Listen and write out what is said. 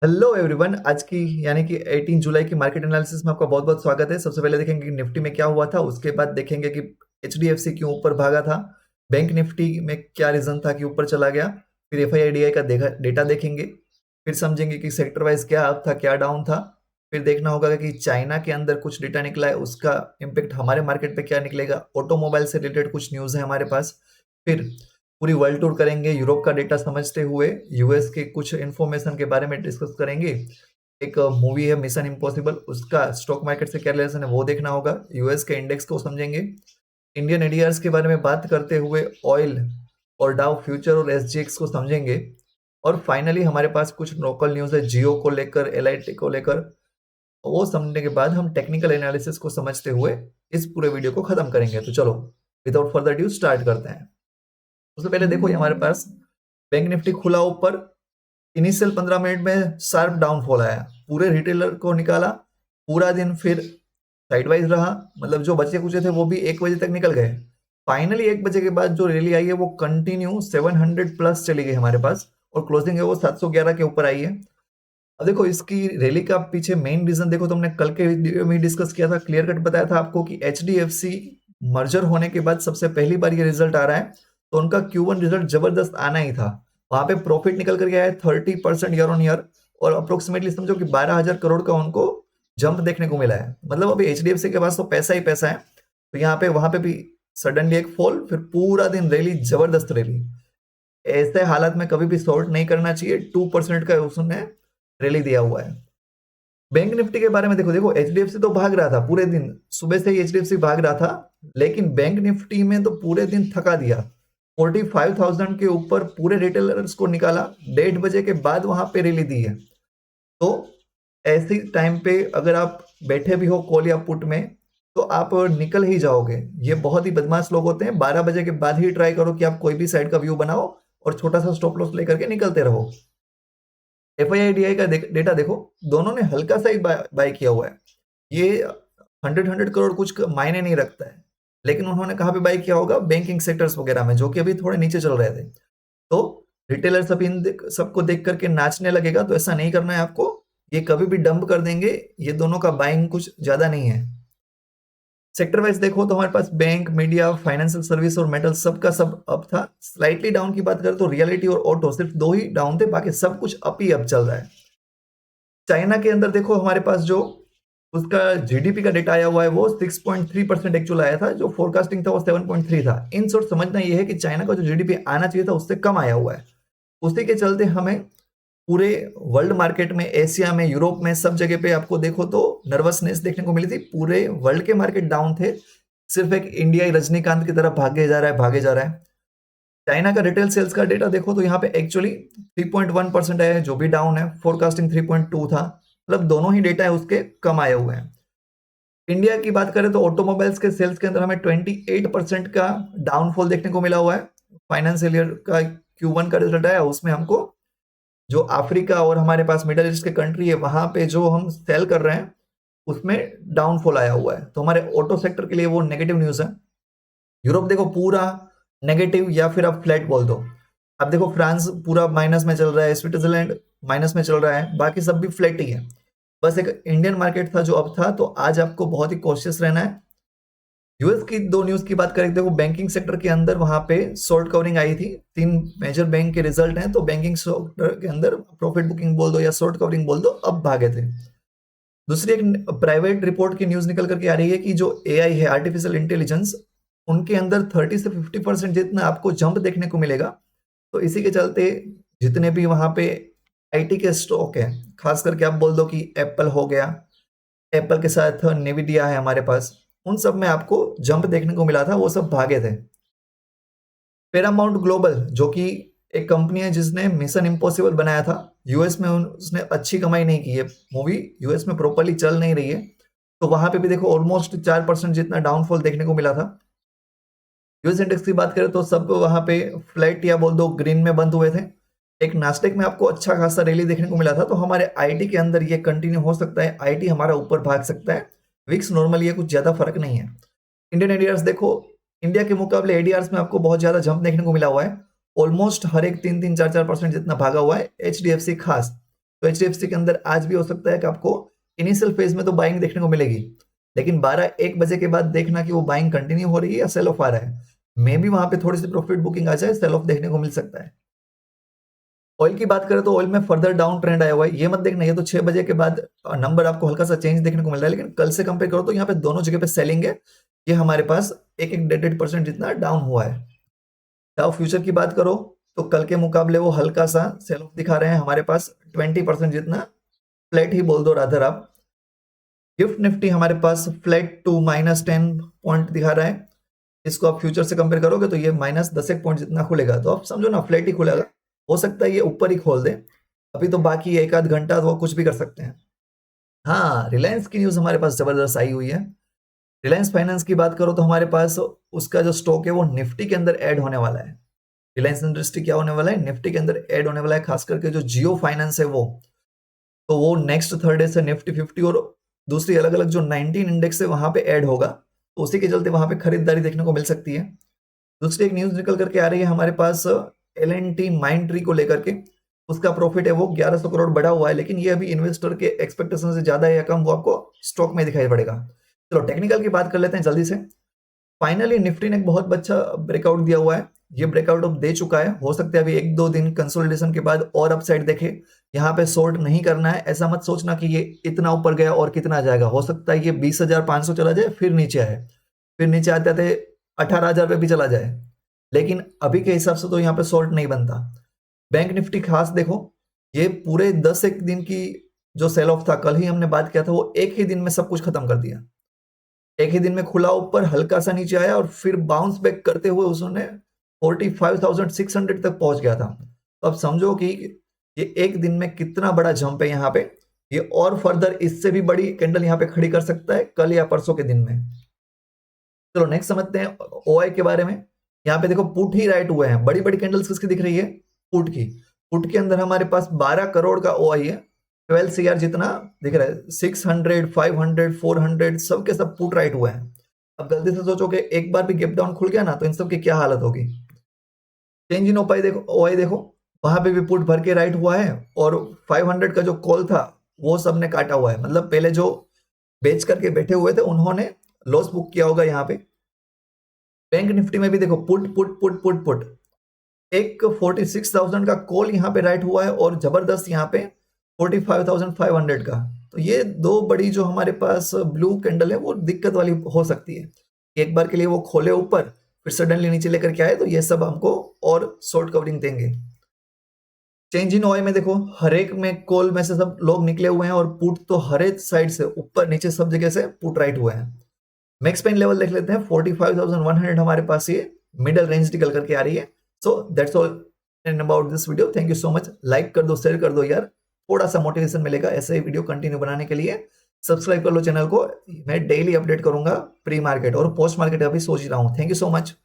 Hello everyone. आज की यानी कि 18 जुलाई की मार्केट एनालिसिस में आपका बहुत बहुत स्वागत है। सबसे पहले देखेंगे कि निफ्टी में क्या हुआ था, उसके बाद देखेंगे कि एचडीएफसी क्यों ऊपर भागा था, बैंक निफ्टी में क्या रीजन था कि ऊपर चला गया, फिर एफआईआईडीआई का डेटा देखेंगे, फिर समझेंगे कि सेक्टर वाइज क्या अप था क्या डाउन था, फिर देखना होगा कि चाइना के अंदर कुछ डेटा निकला है, उसका इम्पेक्ट हमारे मार्केट पे क्या निकलेगा, ऑटोमोबाइल से रिलेटेड कुछ न्यूज है हमारे पास, फिर पूरी वर्ल्ड टूर करेंगे, यूरोप का डेटा समझते हुए यूएस के कुछ इन्फॉर्मेशन के बारे में डिस्कस करेंगे। एक मूवी है मिशन इम्पॉसिबल, उसका स्टॉक मार्केट से क्या रिलेशन है वो देखना होगा, यूएस के इंडेक्स को समझेंगे, इंडियन एडीआर्स के बारे में बात करते हुए ऑयल और डाउ फ्यूचर और एसजीएक्स को समझेंगे, और फाइनली हमारे पास कुछ लोकल न्यूज है जियो को लेकर, एलआईटी को लेकर। वो समझने के बाद हम टेक्निकल एनालिसिस को समझते हुए इस पूरे वीडियो को खत्म करेंगे। तो चलो विदाउट फर्दर ड्यू स्टार्ट करते हैं। उससे पहले देखो ये हमारे पास बैंक निफ्टी खुला ऊपर, इनिशियल 15 मिनट में शार्प डाउनफॉल आया, पूरे रिटेलर को निकाला, पूरा दिन फिर साइडवाइज रहा, मतलब जो बचे कुचे थे वो भी 1 बजे तक निकल गए। फाइनली 1 बजे के बाद जो रैली आई है वो कंटिन्यू 700 प्लस चली गई हमारे पास, और क्लोजिंग है वो 711 के ऊपर आई है। अब देखो इसकी रैली का पीछे मेन रीजन देखो, तो हमने कल के वीडियो में डिस्कस किया था, क्लियर कट बताया था आपको कि एचडीएफसी मर्जर होने के बाद सबसे पहली बार ये रिजल्ट आ रहा है, तो उनका Q1 रिजल्ट जबरदस्त आना ही था। वहां पे प्रॉफिट निकल कर गया है 30% ईयर ऑन ईयर, और अप्रोक्सीमेटली समझो कि 12,000 करोड़ का उनको जंप देखने को मिला है। मतलब अभी एचडीएफसी के पास तो पैसा ही पैसा है, तो यहाँ पे वहां पे भी सडनली एक फॉल, फिर पूरा दिन रैली, जबरदस्त रैली। ऐसे हालात में कभी भी शॉर्ट नहीं करना चाहिए। 2% का उसने रैली दिया हुआ है। बैंक निफ्टी के बारे में देखो देखो एचडीएफसी तो भाग रहा था पूरे दिन, सुबह से ही एचडीएफसी भाग रहा था, लेकिन बैंक निफ्टी में तो पूरे दिन थका दिया। 45,000 के ऊपर पूरे रिटेलर्स को निकाला, 1:30 बजे के बाद वहां पे रैली दी है। तो ऐसी टाइम पे अगर आप बैठे भी हो कॉल या पुट में, तो आप निकल ही जाओगे। ये बहुत ही बदमाश लोग होते हैं। 12 बजे के बाद ही ट्राई करो कि आप कोई भी साइड का व्यू बनाओ और छोटा सा स्टॉप लॉस लेकर के निकलते रहो। एफआईआईडीआई का डेटा देखो, दोनों ने हल्का सा ही बाय किया हुआ है। ये 100 करोड़ कुछ मायने नहीं रखता है, लेकिन उन्होंने कहाँ पे बाय किया होगा, बैंकिंग सेक्टर्स वगैरह में, जो कि अभी थोड़े नीचे चल रहे थे। तो रिटेलर सब इन सबको देख करके नाचने लगेगा, तो ऐसा नहीं करना है आपको। ये कभी भी डंप कर देंगे। ये दोनों का बाइंग कुछ ज्यादा नहीं है। सेक्टर वाइज देखो तो हमारे पास बैंक, मीडिया, फाइनेंशियल सर्विस और मेटल सबका सब अप था। स्लाइटली डाउन की बात करें तो रियलिटी और ऑटो सिर्फ दो ही डाउन थे, बाकी सब कुछ अप ही अप चल रहा है। चाइना के अंदर देखो हमारे पास जो उसका जीडीपी का डेटा आया हुआ है वो 6.3% एक्चुअल आया था, जो फोरकास्टिंग था वो 7.3 था। इन शॉर्ट समझना ये है कि चाइना का जो जीडीपी आना चाहिए था उससे कम आया हुआ है। उसी के चलते हमें पूरे वर्ल्ड मार्केट में, एशिया में, यूरोप में, सब जगह पे आपको देखो तो नर्वसनेस देखने को मिली थी। पूरे वर्ल्ड के मार्केट डाउन थे, सिर्फ एक इंडिया ही रजनीकांत की तरफ भागे जा रहा है, भागे जा रहा है। चाइना का रिटेल सेल्स का डेटा देखो तो यहाँ पे एक्चुअली 3.1% आया है, जो भी डाउन है। फोरकास्टिंग 3.2 था, मतलब दोनों ही डेटा है उसके कम आए हुए हैं। इंडिया की बात करें तो ऑटोमोबाइल्स के सेल्स के अंदर हमें 28% का डाउनफॉल देखने को मिला हुआ है। फाइनेंशियल ईयर का Q1 का रिजल्ट आया, उसमें हमको जो अफ्रीका और हमारे पास मिडिल ईस्ट के कंट्री है वहां पे जो हम सेल कर रहे हैं उसमें डाउनफॉल आया हुआ है, तो हमारे ऑटो सेक्टर के लिए वो नेगेटिव न्यूज है। यूरोप देखो पूरा नेगेटिव, या फिर आप फ्लैट बोल दो। अब देखो फ्रांस पूरा माइनस में चल रहा है, स्विट्जरलैंड माइनस में चल रहा है, बाकी सब भी फ्लैट ही है। बस एक इंडियन मार्केट था जो अब था, तो आज आपको बहुत ही कॉशियस रहना है। यूएस की दो न्यूज की बात करें, देखो बैंकिंग सेक्टर के अंदर वहां पे शॉर्ट कवरिंग आई थी। 3 मेजर बैंक के रिजल्ट हैं, तो बैंकिंग सेक्टर के अंदर प्रॉफिट बुकिंग बोल दो या शॉर्ट कवरिंग बोल दो, अब भागे थे। दूसरी एक प्राइवेट रिपोर्ट की न्यूज निकल करके आ रही है कि जो एआई है, आर्टिफिशियल इंटेलिजेंस, उनके अंदर 30 से 50% जितना आपको जंप देखने को मिलेगा। तो इसी के चलते जितने भी वहां पे आईटी के स्टॉक है, खास करके आप बोल दो कि एप्पल हो गया, एप्पल के साथ नेविडिया है हमारे पास, उन सब में आपको जंप देखने को मिला था, वो सब भागे थे। पैरामाउंट ग्लोबल, जो कि एक कंपनी है जिसने मिशन इम्पॉसिबल बनाया था, यूएस में उसने अच्छी कमाई नहीं की है। मूवी यूएस में प्रॉपरली चल नहीं रही है, तो वहां पे भी देखो ऑलमोस्ट 4% जितना डाउनफॉल देखने को मिला था। यूएस इंडेक्स की बात करें तो सब वहां पे फ्लैट या बोल दो ग्रीन में बंद हुए थे। एक नास्टेक में आपको अच्छा खासा रैली देखने को मिला था, तो हमारे आईटी के अंदर ये कंटिन्यू हो सकता है, आईटी हमारा ऊपर भाग सकता है। विक्स नॉर्मली ये कुछ ज्यादा फर्क नहीं है। इंडियन एडीआर्स देखो, इंडिया के मुकाबले एडीआर्स में आपको बहुत ज्यादा जंप देखने को मिला हुआ है। ऑलमोस्ट हर एक 3-3, 4-4% जितना भागा हुआ है, एचडीएफसी खास। तो एचडीएफसी के अंदर आज भी हो सकता है कि आपको इनिशियल फेज में तो बाइंग देखने को मिलेगी, लेकिन 12-1 बजे के बाद देखना कि वो बाइंग कंटिन्यू हो रही है या सेल ऑफ आ रहा है। मे भी वहां पे थोड़ी सी प्रॉफिट बुकिंग आ जाए, सेल ऑफ देखने को मिल सकता है। ऑयल की बात करें तो ऑयल में फर्दर डाउन ट्रेंड आया हुआ है। ये मत देखना ये तो 6 बजे के बाद नंबर आपको हल्का सा चेंज देखने को मिल रहा है, लेकिन कल से कंपेयर करो तो यहाँ पे दोनों जगह पे सेलिंग है। ये हमारे पास 1-1.5% जितना डाउन हुआ है। डाउ फ्यूचर की बात करो तो कल के मुकाबले वो हल्का सा सेल ऑफ दिखा रहे हैं, हमारे पास 20% जितना फ्लैट ही बोल दो राधर आप। गिफ्ट निफ्टी हमारे पास फ्लैट टू -10 पॉइंट दिखा रहा है। इसको आप फ्यूचर से कंपेयर करोगे तो ये -10 पॉइंट जितना खुलेगा, तो आप समझो ना फ्लैट ही खुलेगा। हो सकता है ये ऊपर ही खोल दे, अभी तो बाकी एक आध घंटा तो कुछ भी कर सकते हैं। हाँ, रिलायंस की न्यूज हमारे पास जबरदस्त आई हुई है। रिलायंस फाइनेंस की बात करो तो हमारे पास उसका जो स्टॉक है वो निफ्टी के अंदर ऐड होने वाला है। रिलायंस इंडस्ट्री क्या होने वाला है, निफ्टी के अंदर ऐड होने वाला है। खास करके जो जियो फाइनेंस है वो, तो वो नेक्स्ट थर्सडे से निफ्टी 50 और दूसरी अलग अलग जो 19 इंडेक्स है वहां पे ऐड होगा, तो उसी के चलते वहां पे खरीदारी देखने को मिल सकती है। दूसरी एक न्यूज निकल करके आ रही है हमारे पास L&T माइंड को लेकर के। उसका प्रॉफिट है वो 1100 करोड़ बढ़ा हुआ है, लेकिन ये अभी इन्वेस्टर के एक्सपेक्टेशन से ज्यादा है या कम वो आपको स्टॉक में दिखाई पड़ेगा। चलो टेक्निकल की बात कर लेते हैं जल्दी से। फाइनली निफ्टी ने एक बहुत अच्छा ब्रेकआउट दिया हुआ है। ये ब्रेकआउट अब दे चुका है, हो सकता है अभी 1-2 दिन कंसोलिडेशन के बाद और अपसाइड देखे। यहाँ पे शॉर्ट नहीं करना है, ऐसा मत सोचना कि ये इतना ऊपर गया और कितना जाएगा। हो सकता है ये 20,500 चला जाए फिर नीचे आए, फिर नीचे आते आते 18,000 पे भी चला जाए, लेकिन अभी के हिसाब से तो यहाँ पे शॉर्ट नहीं बनता। बैंक निफ्टी खास देखो, ये पूरे 10 दिन की जो सेल ऑफ था, कल ही हमने बात किया था, वो एक ही दिन में सब कुछ खत्म कर दिया। एक ही दिन में खुला ऊपर, हल्का सा नीचे आया और फिर बाउंस बैक करते हुए उसने 45,600 तक पहुंच गया था। तो अब समझो कि ये एक दिन में कितना बड़ा जंप है यहाँ पे। ये और फर्दर इससे भी बड़ी कैंडल यहाँ पे खड़ी कर सकता है कल या परसों के दिन में। चलो नेक्स्ट समझते हैं ओआई के बारे में। यहाँ पे देखो पुट ही राइट हुए हैं। बड़ी बड़ी कैंडल्स किसकी दिख रही है, पुट की। पुट के अंदर हमारे पास 12 करोड़ का ओआई है, 12 CR जितना दिख रहा है। 600, 500, 400 सब के सब पुट राइट हुए हैं। अब गलती से सोचो कि एक बार भी गैप डाउन खुल गया ना तो इन सब की क्या हालत होगी। चेंज इन ओआई देखो, ओआई देखो, वहां पे भी पुट भर के राइट हुआ है और 500 का जो कॉल था वो सबने काटा हुआ है। मतलब पहले जो बेच करके बैठे हुए थे उन्होंने लॉस बुक किया होगा यहाँ पे। बैंक निफ्टी में भी देखो put put put put put, एक 46,000 का कॉल यहाँ पे राइट हुआ है और जबरदस्त यहाँ पे 45,500 का। तो ये दो बड़ी जो हमारे पास ब्लू कैंडल है वो दिक्कत वाली हो सकती है। एक बार के लिए वो खोले ऊपर फिर सडनली नीचे लेकर के आए तो ये सब हमको और शॉर्ट कवरिंग देंगे। चेंज इन ओआई में देखो, हर एक में कॉल में से सब लोग निकले हुए हैं और पुट तो हर एक साइड से ऊपर नीचे सब जगह से पुट राइट हुए हैं। मैक्स पेन लेवल देख लेते हैं, 45,100 हमारे पास ये मिडल रेंज निकल करके आ रही है। So that's all and about this video. Thank you so much. Like कर दो, शेयर कर दो यार, थोड़ा सा मोटिवेशन मिलेगा ऐसे ही वीडियो कंटिन्यू बनाने के लिए। सब्सक्राइब कर लो चैनल को, मैं डेली अपडेट करूंगा प्री मार्केट और पोस्ट मार्केट अभी सोच रहा हूँ। Thank you so much.